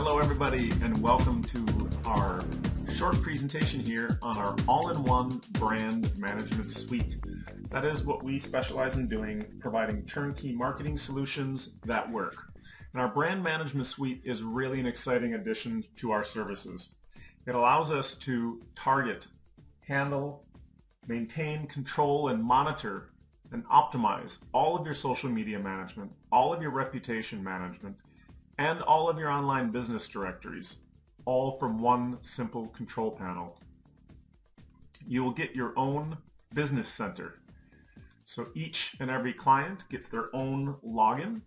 Hello everybody, and welcome to our short presentation here on our all-in-one brand management suite. That is what we specialize in doing, providing turnkey marketing solutions that work. And our brand management suite is really an exciting addition to our services. It allows us to target, handle, maintain, control, and monitor and optimize all of your social media management, all of your reputation management, and all of your online business directories, all from one simple control panel. You will get your own business center. So each and every client gets their own login,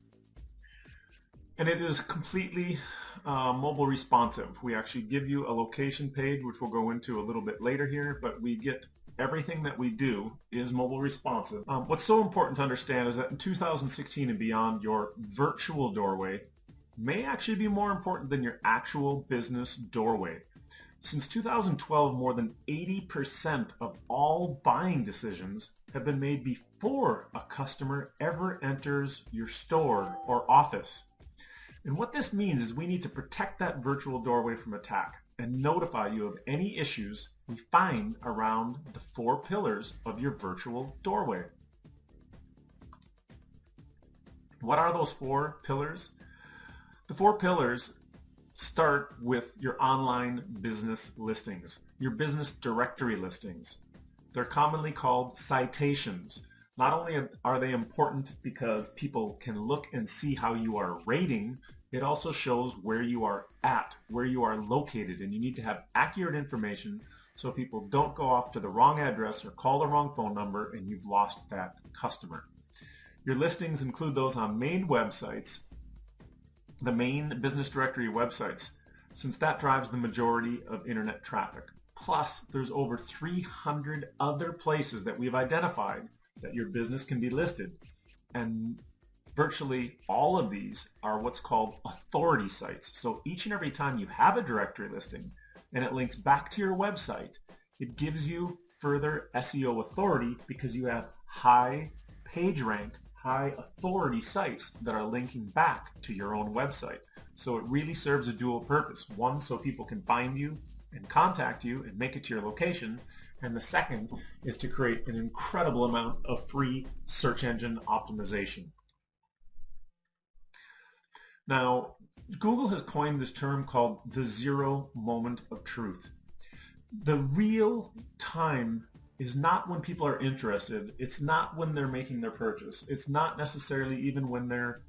and it is completely mobile responsive. We actually give you a location page, which we'll go into a little bit later here, but we get everything that we do is mobile responsive. What's so important to understand is that in 2016 and beyond, your virtual doorway may actually be more important than your actual business doorway. Since 2012, more than 80% of all buying decisions have been made before a customer ever enters your store or office. And what this means is we need to protect that virtual doorway from attack and notify you of any issues we find around the 4 pillars of your virtual doorway. What are those 4 pillars? The 4 pillars start with your online business listings, your business directory listings. They're commonly called citations. Not only are they important because people can look and see how you are rating, it also shows where you are at, where you are located, and you need to have accurate information so people don't go off to the wrong address or call the wrong phone number and you've lost that customer. Your listings include those on main websites, the main business directory websites, since that drives the majority of internet traffic. Plus, there's over 300 other places that we've identified that your business can be listed, and virtually all of these are what's called authority sites. So each and every time you have a directory listing and it links back to your website, it gives you further SEO authority because you have high page rank, high authority sites that are linking back to your own website. So it really serves a dual purpose. One, so people can find you and contact you and make it to your location. And the second is to create an incredible amount of free search engine optimization. Now, Google has coined this term called the 0 moment of truth. The real time is not when people are interested. It's not when they're making their purchase. It's not necessarily even when they're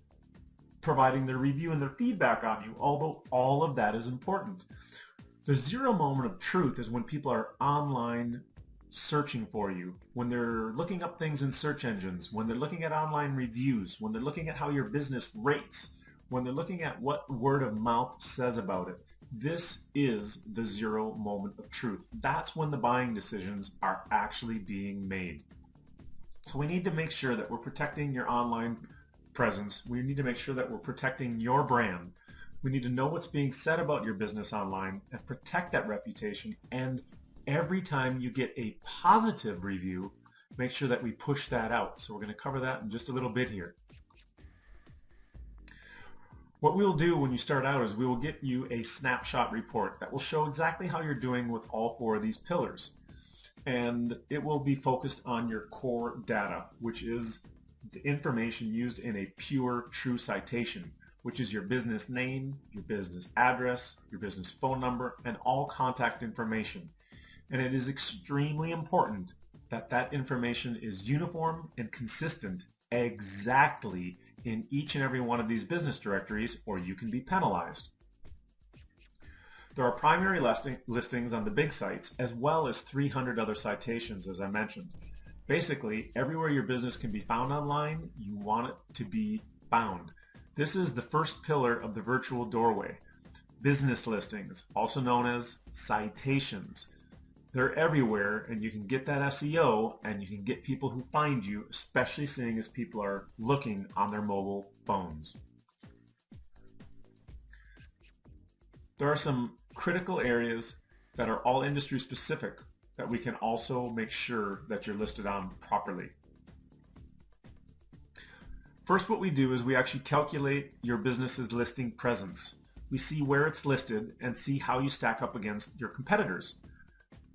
providing their review and their feedback on you, although all of that is important. The 0 moment of truth is when people are online searching for you, when they're looking up things in search engines, when they're looking at online reviews, when they're looking at how your business rates, when they're looking at what word of mouth says about it. This is the 0 moment of truth. That's when the buying decisions are actually being made. So we need to make sure that we're protecting your online presence. We need to make sure that we're protecting your brand. We need to know what's being said about your business online and protect that reputation. And every time you get a positive review, make sure that we push that out. So we're going to cover that in just a little bit here. What we will do when you start out is we will get you a snapshot report that will show exactly how you're doing with all 4 of these pillars. And it will be focused on your core data, which is the information used in a pure true citation, which is your business name, your business address, your business phone number, and all contact information. And it is extremely important that that information is uniform and consistent exactly in each and every one of these business directories, or you can be penalized. There are primary listings on the big sites, as well as 300 other citations, as I mentioned. Basically, everywhere your business can be found online, you want it to be found. This is the first pillar of the virtual doorway. Business listings, also known as citations. They're everywhere, and you can get that SEO, and you can get people who find you, especially seeing as people are looking on their mobile phones. There are some critical areas that are all industry specific that we can also make sure that you're listed on properly. First, what we do is we actually calculate your business's listing presence. we see where it's listed and see how you stack up against your competitors.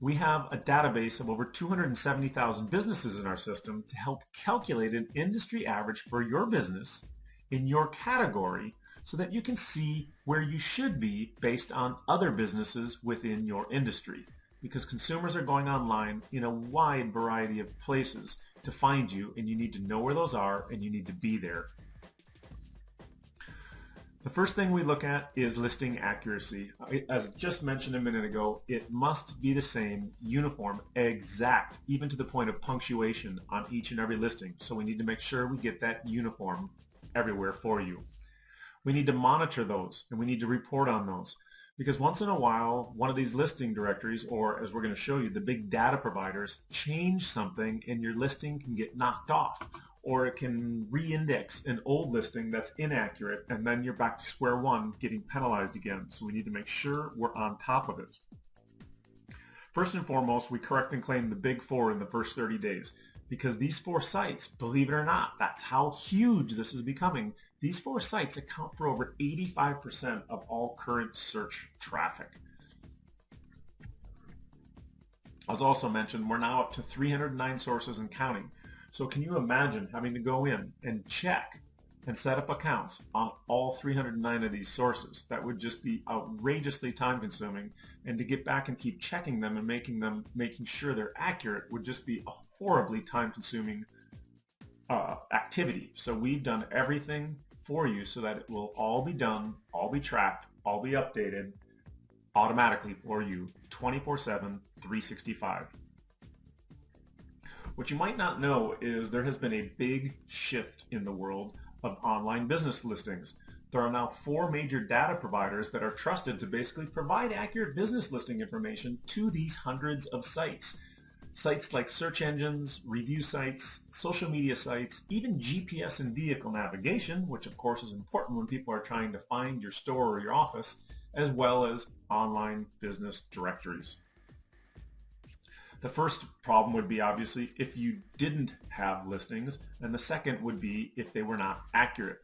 We have a database of over 270,000 businesses in our system to help calculate an industry average for your business in your category so that you can see where you should be based on other businesses within your industry. Because consumers are going online in a wide variety of places to find you, and you need to know where those are and you need to be there. The first thing we look at is listing accuracy. As just mentioned a minute ago, it must be the same, uniform, exact, even to the point of punctuation on each and every listing. So we need to make sure we get that uniform everywhere for you. We need to monitor those and we need to report on those. Because once in a while, one of these listing directories, or as we're going to show you, the big data providers, change something and your listing can get knocked off. Or it can re-index an old listing that's inaccurate, and then you're back to square one getting penalized again. So we need to make sure we're on top of it. First and foremost, we correct and claim the big four in the first 30 days. Because these 4 sites, believe it or not, that's how huge this is becoming. These 4 sites account for over 85% of all current search traffic. As also mentioned, we're now up to 309 sources and counting. So can you imagine having to go in and check and set up accounts on all 309 of these sources? That would just be outrageously time consuming, and to get back and keep checking them and making sure they're accurate would just be a horribly time consuming activity. So we've done everything for you so that it will all be done, all be tracked, all be updated automatically for you 24/7, 365. What you might not know is there has been a big shift in the world of online business listings. There are now 4 major data providers that are trusted to basically provide accurate business listing information to these hundreds of sites. Sites like search engines, review sites, social media sites, even GPS and vehicle navigation, which of course is important when people are trying to find your store or your office, as well as online business directories. The first problem would be obviously if you didn't have listings, and the second would be if they were not accurate.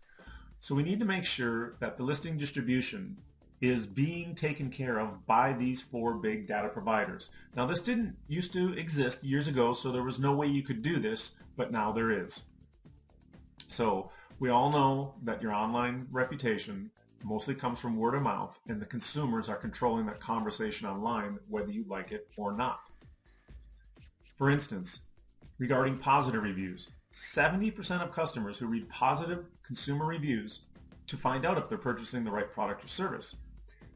So we need to make sure that the listing distribution is being taken care of by these 4 big data providers. Now this didn't used to exist years ago, so there was no way you could do this, but now there is. So we all know that your online reputation mostly comes from word of mouth, and the consumers are controlling that conversation online whether you like it or not. For instance, regarding positive reviews, 70% of customers who read positive consumer reviews to find out if they're purchasing the right product or service.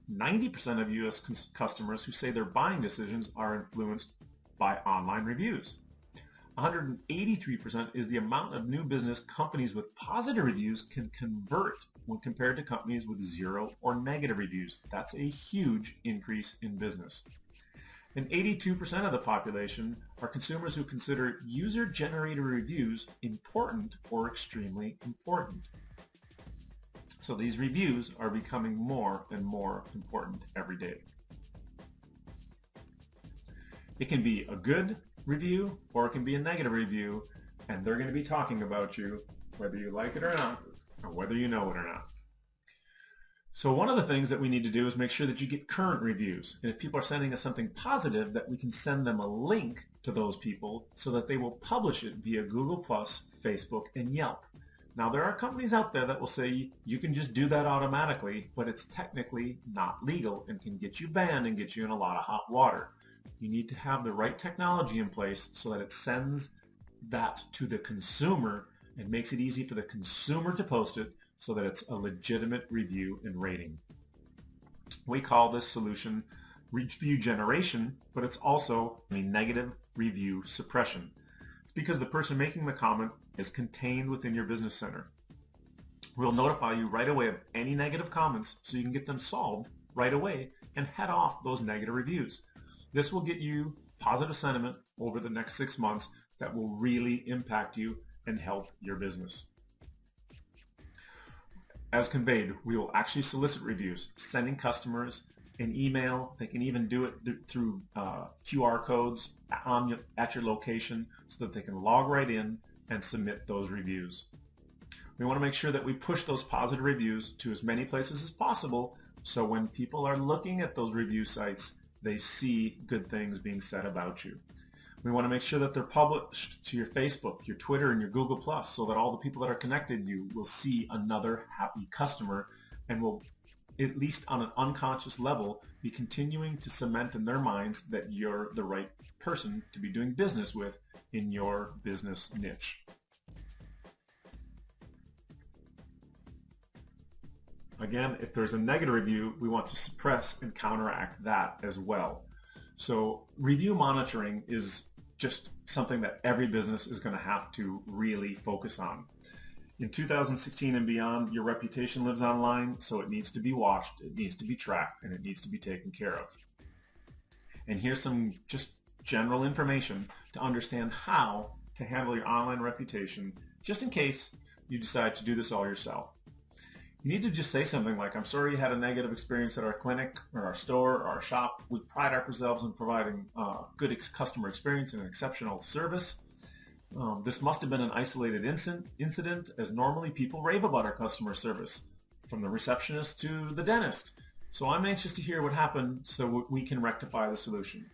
90% of U.S. customers who say their buying decisions are influenced by online reviews. 183% is the amount of new business companies with positive reviews can convert when compared to companies with 0 or negative reviews. That's a huge increase in business. And 82% of the population are consumers who consider user-generated reviews important or extremely important. So these reviews are becoming more and more important every day. It can be a good review or it can be a negative review, and they're going to be talking about you whether you like it or not, or whether you know it or not. So one of the things that we need to do is make sure that you get current reviews. And if people are sending us something positive, that we can send them a link to those people so that they will publish it via Google+, Facebook, and Yelp. Now there are companies out there that will say you can just do that automatically, but it's technically not legal and can get you banned and get you in a lot of hot water. You need to have the right technology in place so that it sends that to the consumer and makes it easy for the consumer to post it, so that it's a legitimate review and rating. We call this solution review generation, but it's also a negative review suppression. It's because the person making the comment is contained within your business center. We'll notify you right away of any negative comments so you can get them solved right away and head off those negative reviews. This will get you positive sentiment over the next 6 months that will really impact you and help your business. As conveyed, we will actually solicit reviews, sending customers an email. They can even do it through QR codes at your location so that they can log right in and submit those reviews. We want to make sure that we push those positive reviews to as many places as possible So when people are looking at those review sites, they see good things being said about you. We want to make sure that they're published to your Facebook, your Twitter, and your Google Plus, so that all the people that are connected to you will see another happy customer and will, at least on an unconscious level, be continuing to cement in their minds that you're the right person to be doing business with in your business niche. Again, if there's a negative review, we want to suppress and counteract that as well. So review monitoring is just something that every business is going to have to really focus on. In 2016 and beyond, your reputation lives online, so it needs to be watched, it needs to be tracked, and it needs to be taken care of. And here's some just general information to understand how to handle your online reputation, just in case you decide to do this all yourself. You need to just say something like, I'm sorry you had a negative experience at our clinic or our store or our shop. We pride ourselves in providing good customer experience and exceptional service. This must have been an isolated incident, as normally people rave about our customer service, from the receptionist to the dentist. So I'm anxious to hear what happened so we can rectify the solution.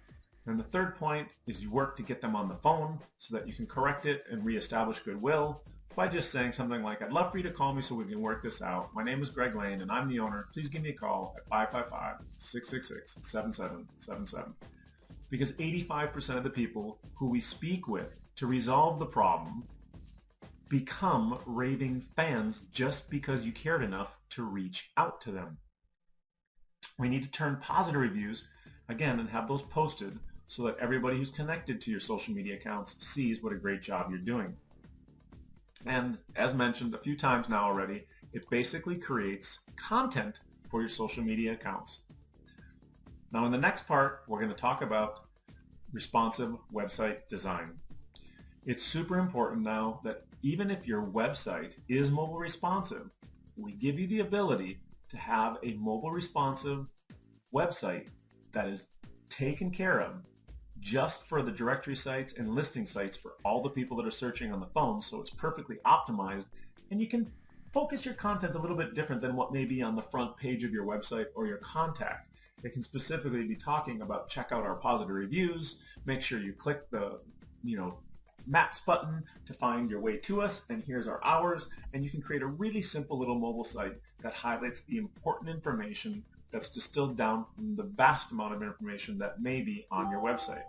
And the third point is you work to get them on the phone so that you can correct it and reestablish goodwill by just saying something like, I'd love for you to call me so we can work this out. My name is Greg Lane and I'm the owner. Please give me a call at 555-666-7777. Because 85% of the people who we speak with to resolve the problem become raving fans just because you cared enough to reach out to them. We need to turn positive reviews, again, and have those posted so that everybody who's connected to your social media accounts sees what a great job you're doing. And as mentioned a few times now already, it basically creates content for your social media accounts. Now in the next part, we're going to talk about responsive website design. It's super important now that even if your website is mobile responsive, we give you the ability to have a mobile responsive website that is taken care of just for the directory sites and listing sites for all the people that are searching on the phone, so it's perfectly optimized, and you can focus your content a little bit different than what may be on the front page of your website or your contact. It can specifically be talking about check out our positive reviews, make sure you click the maps button to find your way to us, and here's our hours, and you can create a really simple little mobile site that highlights the important information that's distilled down from the vast amount of information that may be on your website.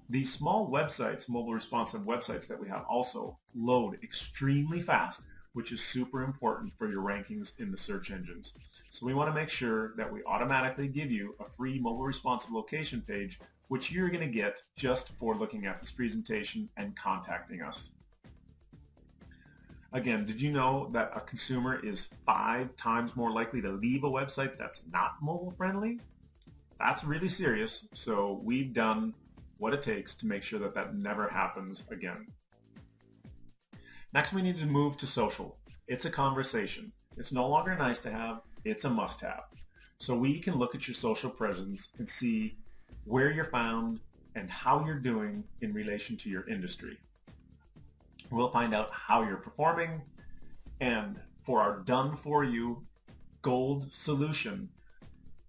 These small websites, mobile responsive websites that we have, also load extremely fast, which is super important for your rankings in the search engines. So we want to make sure that we automatically give you a free mobile responsive location page, which you're going to get just for looking at this presentation and contacting us. Again, did you know that a consumer is 5 times more likely to leave a website that's not mobile friendly? That's really serious, so we've done what it takes to make sure that that never happens again. Next, we need to move to social. It's a conversation. It's no longer nice to have, it's a must-have. So we can look at your social presence and see where you're found and how you're doing in relation to your industry. We'll find out how you're performing, and for our done-for-you gold solution,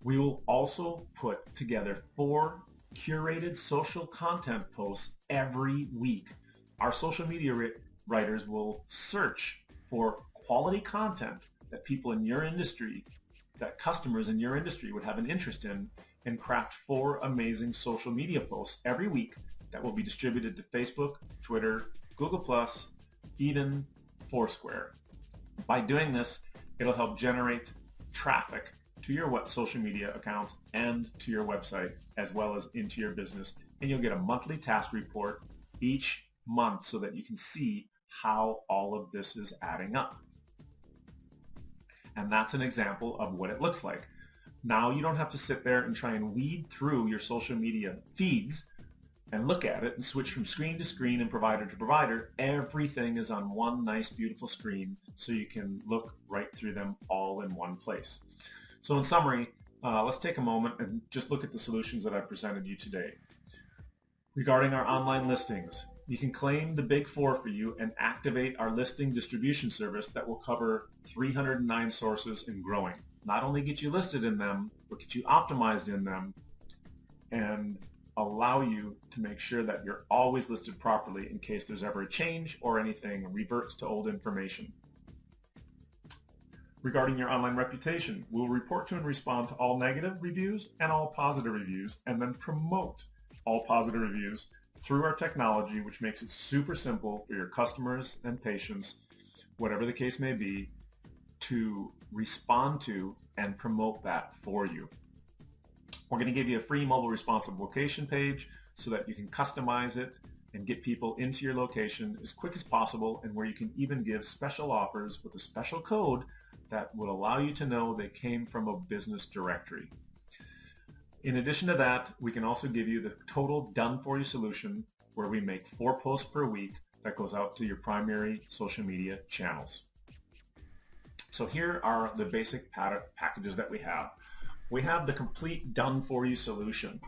we will also put together 4 curated social content posts every week. Our social media writers will search for quality content that people in your industry, that customers in your industry would have an interest in, and craft 4 amazing social media posts every week that will be distributed to Facebook, Twitter, Google+, even Foursquare. By doing this, it'll help generate traffic to your social media accounts and to your website, as well as into your business. And you'll get a monthly task report each month so that you can see how all of this is adding up. And that's an example of what it looks like. Now you don't have to sit there and try and weed through your social media feeds and look at it and switch from screen to screen and provider to provider. Everything is on one nice, beautiful screen, so you can look right through them all in one place. So in summary, let's take a moment and just look at the solutions that I've presented you today. Regarding our online listings, you can claim the Big 4 for you and activate our listing distribution service that will cover 309 sources and growing. not only get you listed in them, but get you optimized in them and allow you to make sure that you're always listed properly in case there's ever a change or anything reverts to old information. Regarding your online reputation, we'll report to and respond to all negative reviews and all positive reviews, and then promote all positive reviews through our technology, which makes it super simple for your customers and patients, whatever the case may be, to respond to and promote that for you. We're going to give you a free mobile responsive location page so that you can customize it and get people into your location as quick as possible, and where you can even give special offers with a special code that will allow you to know they came from a business directory. In addition to that, we can also give you the total done-for-you solution where we make 4 posts per week that goes out to your primary social media channels. So here are the basic packages that we have. We have the complete done-for-you solution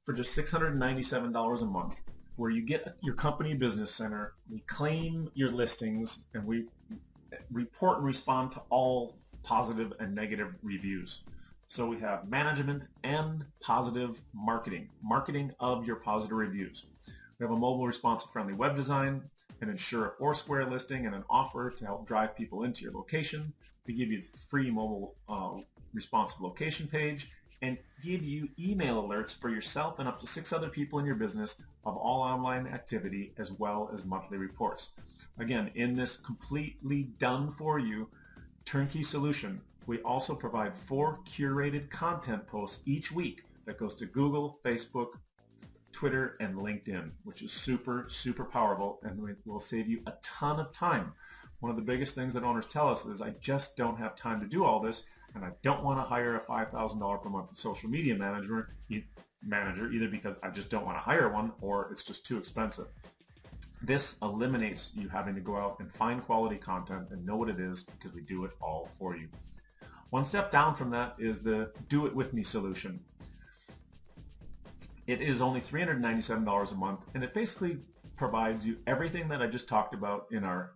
for just $697 a month, where you get your company business center, we claim your listings, and we report and respond to all positive and negative reviews. So we have management and positive marketing of your positive reviews. We have a mobile responsive friendly web design, an Ensure a Foursquare listing, and an offer to help drive people into your location. We give you the free mobile responsive location page and give you email alerts for yourself and up to 6 other people in your business of all online activity, as well as monthly reports. Again, in this completely done for you turnkey solution, we also provide 4 curated content posts each week that goes to Google, Facebook, Twitter, and LinkedIn, which is super, super powerful and will save you a ton of time. One of the biggest things that owners tell us is, I just don't have time to do all this, and I don't want to hire a $5,000 per month social media manager, either because I just don't want to hire one or it's just too expensive. This eliminates you having to go out and find quality content and know what it is, because we do it all for you. One step down from that is the Do It With Me solution. It is only $397 a month, and it basically provides you everything that I just talked about in our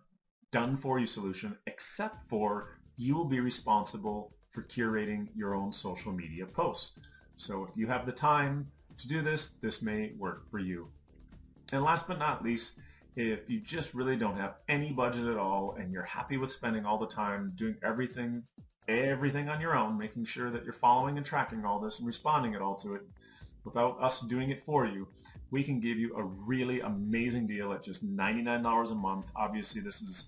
done for you solution, except for you will be responsible for curating your own social media posts. So if you have the time to do this, this may work for you. And last but not least, if you just really don't have any budget at all and you're happy with spending all the time doing everything on your own, making sure that you're following and tracking all this and responding it all to it without us doing it for you, we can give you a really amazing deal at just $99 a month. Obviously, this is,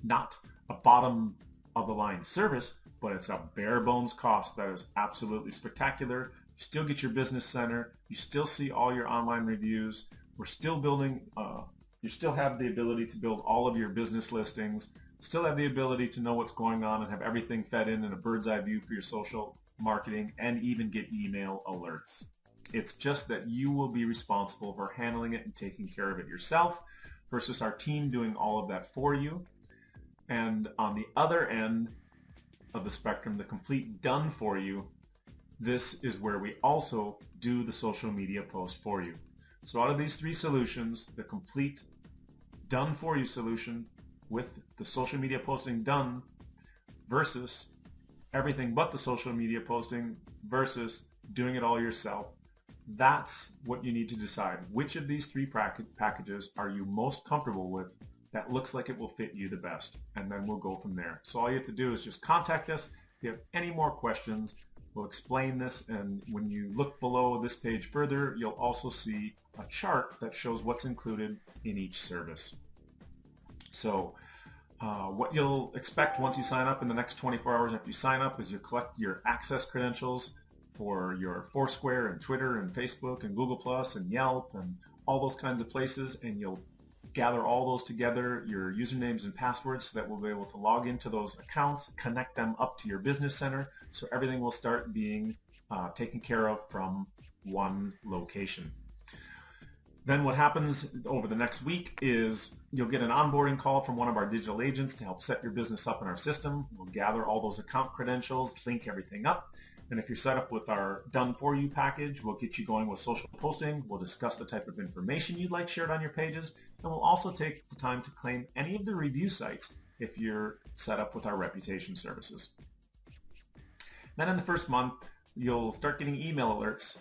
not a bottom of the line service, but it's a bare bones cost that is absolutely spectacular. You still get your business center. You still see all your online reviews. We're still building, you still have the ability to build all of your business listings, still have the ability to know what's going on and have everything fed in a bird's eye view for your social marketing, and even get email alerts. It's just that you will be responsible for handling it and taking care of it yourself versus our team doing all of that for you. And on the other end of the spectrum, the complete done for you, this is where we also do the social media post for you. So out of these 3 solutions, the complete done for you solution with the social media posting done versus everything but the social media posting versus doing it all yourself, that's what you need to decide. Which of these 3 packages are you most comfortable with that looks like it will fit you the best? And then we'll go from there. So all you have to do is just contact us. If you have any more questions, we'll explain this, and when you look below this page further, you'll also see a chart that shows what's included in each service. So what you'll expect once you sign up in the next 24 hours after you sign up is you'll collect your access credentials for your Foursquare and Twitter and Facebook and Google Plus and Yelp and all those kinds of places, and you'll gather all those together, your usernames and passwords, so that we'll be able to log into those accounts, connect them up to your business center, so everything will start being taken care of from one location. Then what happens over the next week is you'll get an onboarding call from one of our digital agents to help set your business up in our system. We'll gather all those account credentials, link everything up. And if you're set up with our Done For You package, we'll get you going with social posting. We'll discuss the type of information you'd like shared on your pages. And we'll also take the time to claim any of the review sites if you're set up with our reputation services. Then in the first month, you'll start getting email alerts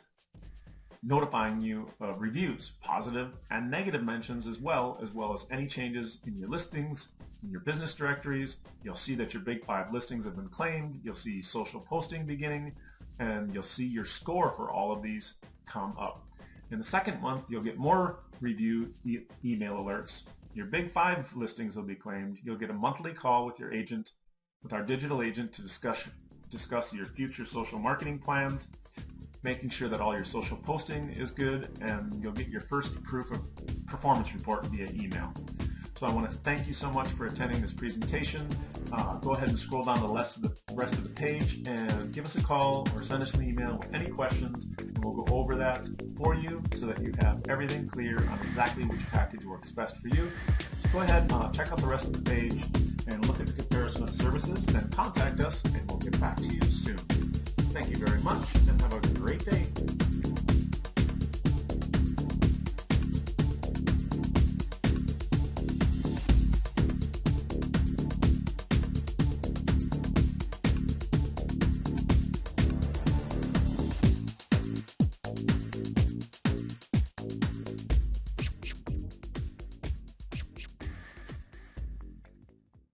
notifying you of reviews, positive and negative mentions, as well as any changes in your listings, in your business directories. You'll see that your big 5 listings have been claimed. You'll see social posting beginning, and you'll see your score for all of these come up. In the second month, you'll get more review email alerts. Your big 5 listings will be claimed. You'll get a monthly call with your agent, with our digital agent, to discuss your future social marketing plans, making sure that all your social posting is good, and you'll get your first proof of performance report via email. So I want to thank you so much for attending this presentation. Go ahead and scroll down the rest of the page and give us a call or send us an email with any questions, and we'll go over that for you so that you have everything clear on exactly which package works best for you. So go ahead, check out the rest of the page and look at the comparison of services.